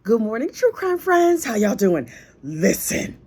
Good morning, true crime friends. How y'all doing? Listen,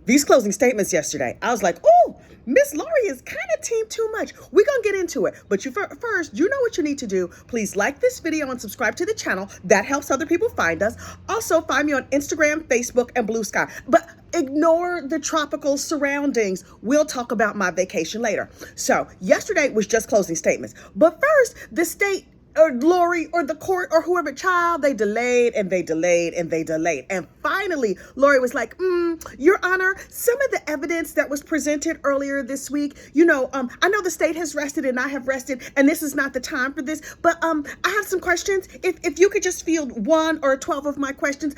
these closing statements yesterday, I was like, oh, Miss Laurie is kind of team too much. We're going to get into it. But first, you know what you need to do. Please like this video and subscribe to the channel. That helps other people find us. Also, find me on Instagram, Facebook, and Blue Sky. But ignore the tropical surroundings. We'll talk about my vacation later. So yesterday was just closing statements. But first, the state or Lori or the court or whoever child, they delayed and they delayed and they delayed. And finally, Lori was like, Your Honor, some of the evidence that was presented earlier this week, I know the state has rested and I have rested and this is not the time for this, but I have some questions. If you could just field 1 or 12 of my questions,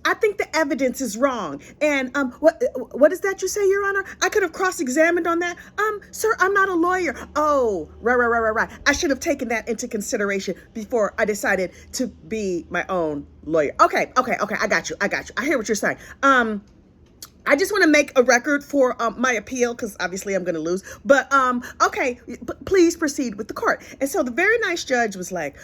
I think the evidence is wrong. And what is that you say, Your Honor? I could have cross-examined on that. Sir, I'm not a lawyer. Oh, right. I should have taken that into consideration before I decided to be my own lawyer. Okay. I got you. I hear what you're saying. I just want to make a record for my appeal because obviously I'm going to lose. But okay, please proceed with the court. And so the very nice judge was like,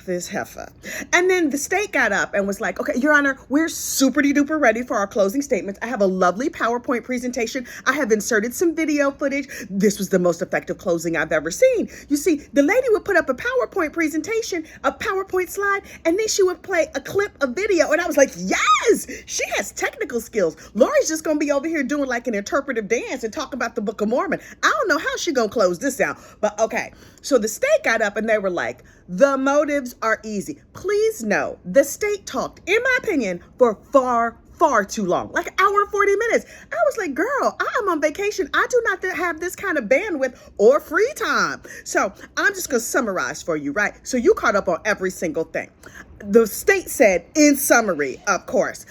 this heifer. And then the state got up and was like, okay, Your Honor, we're super duper ready for our closing statements. I have a lovely PowerPoint presentation. I have inserted some video footage. This was the most effective closing I've ever seen. You see, the lady would put up a PowerPoint presentation, a PowerPoint slide, and then she would play a clip of video. And I was like, yes, she has technical skills. Lori's just going to be over here doing like an interpretive dance and talk about the Book of Mormon. I don't know how she going to close this out, but okay. So the state got up and they were like, the motives are easy. Please know, the state talked, in my opinion, for far too long, like an hour and 40 minutes. I was like, girl, I am on vacation. I do not have this kind of bandwidth or free time. So I'm just going to summarize for you, right? So you caught up on every single thing. The state said, in summary, of course,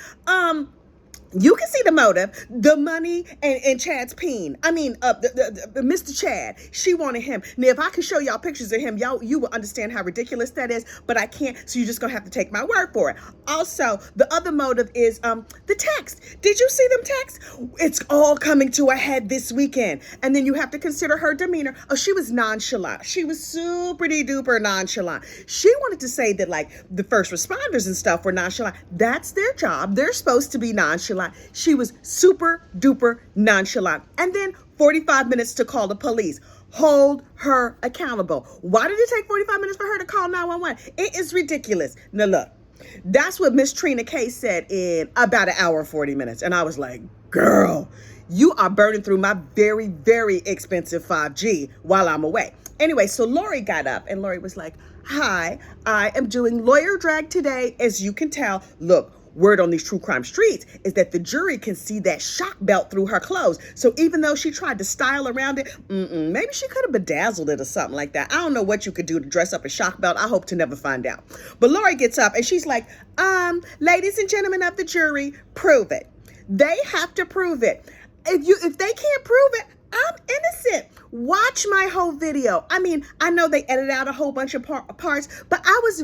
you can see the motive, the money, and Chad's peen. I mean, the Mr. Chad, she wanted him. Now, if I can show y'all pictures of him, you will understand how ridiculous that is, but I can't, so you're just going to have to take my word for it. Also, the other motive is the text. Did you see them texts? It's all coming to a head this weekend. And then you have to consider her demeanor. Oh, she was nonchalant. She was super duper nonchalant. She wanted to say that, like, the first responders and stuff were nonchalant. That's their job. They're supposed to be nonchalant. She was super duper nonchalant. And then 45 minutes to call the police. Hold her accountable. Why did it take 45 minutes for her to call 911? It is ridiculous. Now look, that's what Miss Trina K said in about an hour and 40 minutes. And I was like, girl, you are burning through my very, very expensive 5G while I'm away. Anyway, so Lori got up and Lori was like, hi, I am doing lawyer drag today. As you can tell, look, word on these true crime streets is that the jury can see that shock belt through her clothes. So even though she tried to style around it, maybe she could have bedazzled it or something like that. I don't know what you could do to dress up a shock belt. I hope to never find out. But Lori gets up and she's like, ladies and gentlemen of the jury, prove it. They have to prove it. If they can't prove it, I'm innocent. Watch my whole video. I mean, I know they edited out a whole bunch of parts, but I was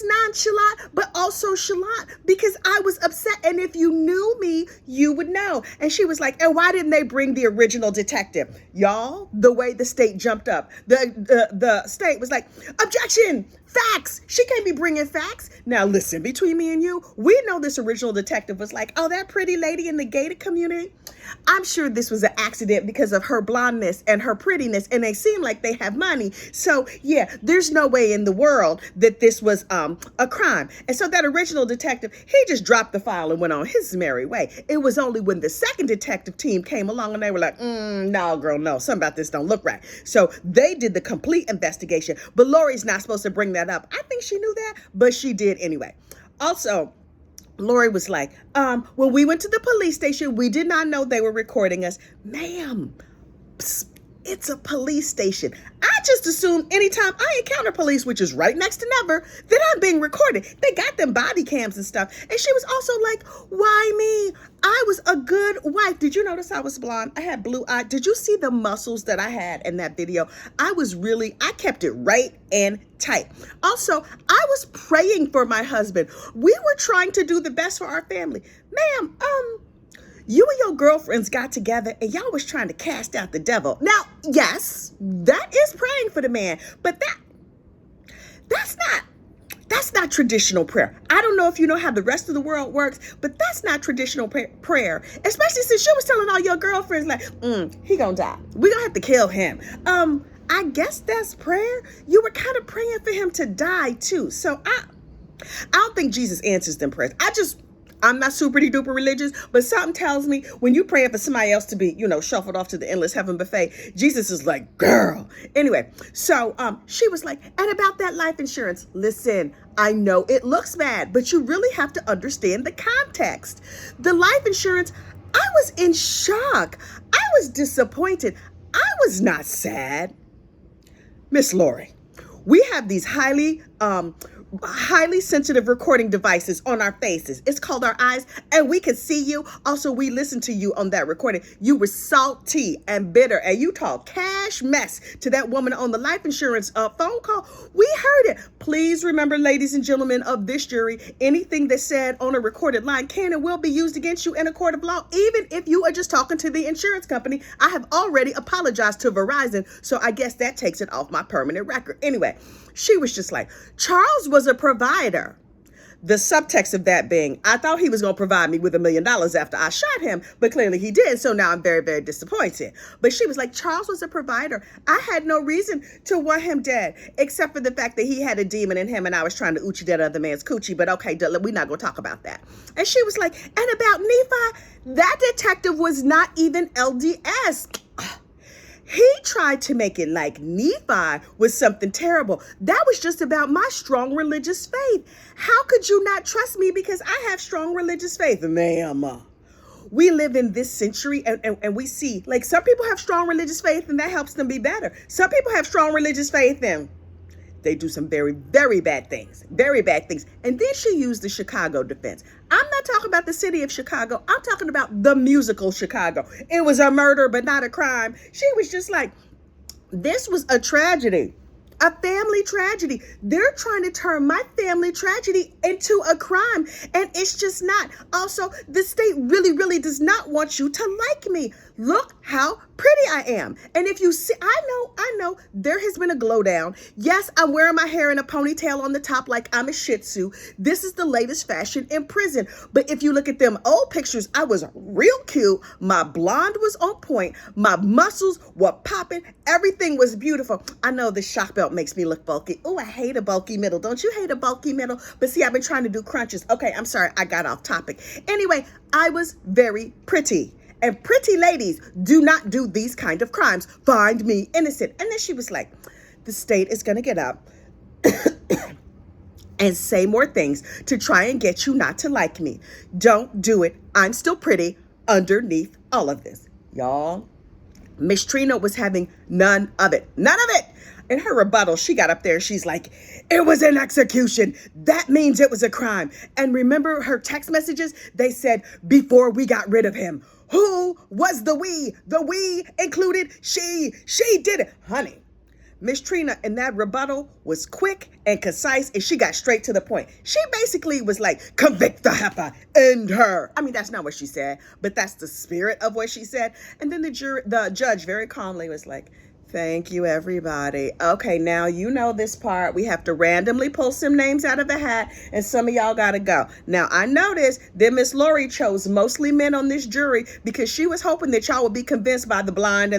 nonchalant, but also chalant because I was upset. And if you knew me, you would know. And she was like, and why didn't they bring the original detective? Y'all, the way the state jumped up, the state was like, objection, facts. She can't be bringing facts. Now, listen, between me and you, we know this original detective was like, oh, that pretty lady in the gated community. I'm sure this was an accident because of her blondness and her prettiness, and they seem like they have money. So yeah, there's no way in the world that this was a crime. And so that original detective, he just dropped the file and went on his merry way. It was only when the second detective team came along and they were like, no, girl, no, something about this don't look right. So they did the complete investigation, but Lori's not supposed to bring that up. I think she knew that, but she did anyway. Also, Lori was like, when we went to the police station, we did not know they were recording us. Ma'am, it's a police station. I just assume anytime I encounter police, which is right next to never, that I'm being recorded. They got them body cams and stuff. And she was also like, why me? I was a good wife. Did you notice I was blonde? I had blue eyes. Did you see the muscles that I had in that video? I kept it right and tight. Also, I was praying for my husband. We were trying to do the best for our family. Ma'am, you and your girlfriends got together and y'all was trying to cast out the devil. Now, yes, that is praying for the man, but that's not That's not traditional prayer. I don't know if you know how the rest of the world works, but that's not traditional prayer. Especially since you was telling all your girlfriends like, he gonna die. We gonna have to kill him. I guess that's prayer. You were kind of praying for him to die too. So I don't think Jesus answers them prayers. I'm not super duper religious, but something tells me when you praying for somebody else to be, shuffled off to the endless heaven buffet, Jesus is like, girl. Anyway, so she was like, and about that life insurance, listen, I know it looks bad, but you really have to understand the context. The life insurance, I was in shock. I was disappointed. I was not sad. Miss Lori, we have these highly sensitive recording devices on our faces. It's called our eyes, and we can see you. Also, we listen to you on that recording. You were salty and bitter, and you talked cash mess to that woman on the life insurance phone call. We heard it. Please remember, ladies and gentlemen of this jury, anything that's said on a recorded line can and will be used against you in a court of law, even if you are just talking to the insurance company. I have already apologized to Verizon, so I guess that takes it off my permanent record. Anyway, she was just like, Charles was a provider. The subtext of that being, I thought he was going to provide me with $1 million after I shot him, but clearly he did. So now I'm very, very disappointed. But she was like, Charles was a provider. I had no reason to want him dead, except for the fact that he had a demon in him and I was trying to oochie that other man's coochie. But okay, we're not going to talk about that. And she was like, and about Nephi, that detective was not even LDS. He tried to make it like Nephi was something terrible. That was just about my strong religious faith. How could you not trust me because I have strong religious faith? Ma'am, we live in this century and we see, like, some people have strong religious faith and that helps them be better. Some people have strong religious faith and they do some very, very bad things. Very bad things. And then she used the Chicago defense. I'm not talking about the city of Chicago. I'm talking about the musical Chicago. It was a murder, but not a crime. She was just like, this was a tragedy. A family tragedy. They're trying to turn my family tragedy into a crime. And it's just not. Also, the state really, really does not want you to like me. Look how pretty I am. And if you see, I know, there has been a glow down. Yes, I'm wearing my hair in a ponytail on the top like I'm a Shih Tzu. This is the latest fashion in prison. But if you look at them old pictures, I was real cute. My blonde was on point. My muscles were popping. Everything was beautiful. I know the shock belt makes me look bulky. Oh, I hate a bulky middle. Don't you hate a bulky middle? But see, I've been trying to do crunches. Okay, I'm sorry. I got off topic. Anyway, I was very pretty. And pretty ladies do not do these kind of crimes. Find me innocent. And then she was like, the state is going to get up and say more things to try and get you not to like me. Don't do it. I'm still pretty underneath all of this. Y'all, Miss Trina was having none of it. None of it. In her rebuttal, she got up there. She's like, it was an execution. That means it was a crime. And remember her text messages? They said, before we got rid of him. Who was the we? The we included she. She did it. Honey, Miss Trina in that rebuttal was quick and concise, and she got straight to the point. She basically was like, convict the heifer, end her. I mean, that's not what she said, but that's the spirit of what she said. And then the judge very calmly was like, thank you, everybody. Okay, now you know this part. We have to randomly pull some names out of the hat, and some of y'all got to go. Now, I noticed that Miss Lori chose mostly men on this jury because she was hoping that y'all would be convinced by the blonde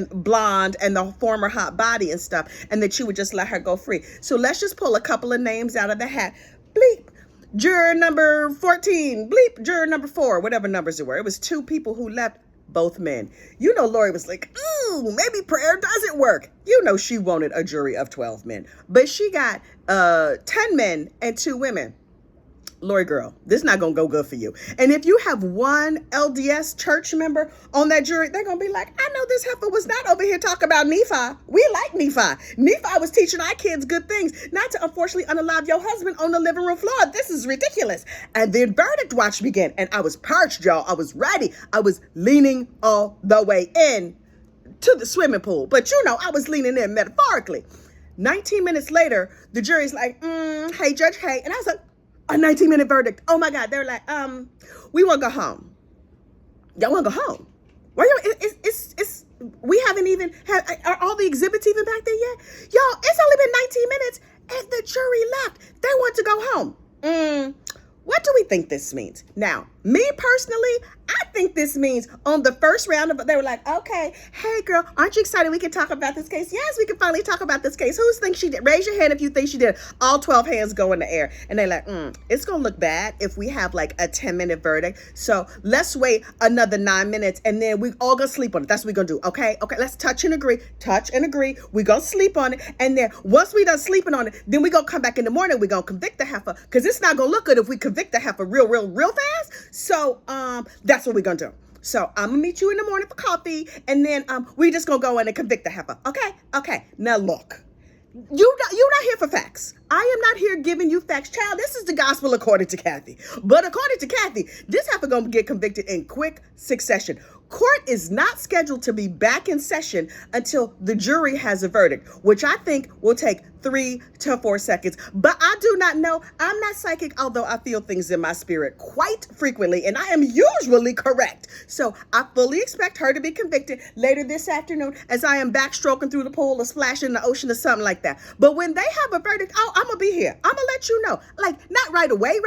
and the former hot body and stuff, and that you would just let her go free. So let's just pull a couple of names out of the hat. Bleep. Juror number 14. Bleep. Juror number 4. Whatever numbers it were. It was 2 people who left. Both men. You know, Lori was like, ooh, maybe prayer doesn't work. You know, she wanted a jury of 12 men, but she got 10 men and 2 women. Lori girl, this is not going to go good for you. And if you have one LDS church member on that jury, they're going to be like, I know this heifer was not over here talking about Nephi. We like Nephi. Nephi was teaching our kids good things, not to unfortunately unalive your husband on the living room floor. This is ridiculous. And then verdict watch began. And I was parched, y'all. I was ready. I was leaning all the way in to the swimming pool. But you know, I was leaning in metaphorically. 19 minutes later, the jury's like, hey, Judge, hey. And I was like, a 19-minute verdict. Oh my God. They're like, we want to go home. Y'all want to go home? Why we haven't even had, are all the exhibits even back there yet? Y'all, it's only been 19 minutes and the jury left. They want to go home. What do we think this means? Now, me personally, I think this means on the first round of, they were like, okay, hey girl, aren't you excited we can talk about this case? Yes, we can finally talk about this case. Who thinks she did? Raise your hand if you think she did. All 12 hands go in the air. And they're like, it's going to look bad if we have like a 10-minute verdict. So let's wait another 9 minutes and then we all going to sleep on it. That's what we're going to do. Okay, let's touch and agree. We're going to sleep on it. And then once we done sleeping on it, then we're going to come back in the morning. We're going to convict the heifer because it's not going to look good if we convict the heifer real fast. So that's what we're going to do. So I'm going to meet you in the morning for coffee, and then we just going to go in and convict the heifer. Okay. Now look, you're not here for facts. I am not here giving you facts. Child, this is the gospel according to Kathy. But according to Kathy, this heifer going to get convicted in quick succession. Court is not scheduled to be back in session until the jury has a verdict, which I think will take 3 to 4 seconds. But I do not know. I'm not psychic, although I feel things in my spirit quite frequently, and I am usually correct. So I fully expect her to be convicted later this afternoon as I am backstroking through the pool or splashing in the ocean or something like that. But when they have a verdict, I'm going to be here. I'm going to let you know. Like, not right away,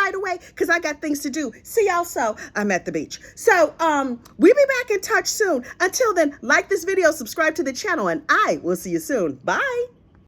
because I got things to do. See y'all, so I'm at the beach. So we'll be back in touch soon. Until then, like this video, subscribe to the channel, and I will see you soon. Bye.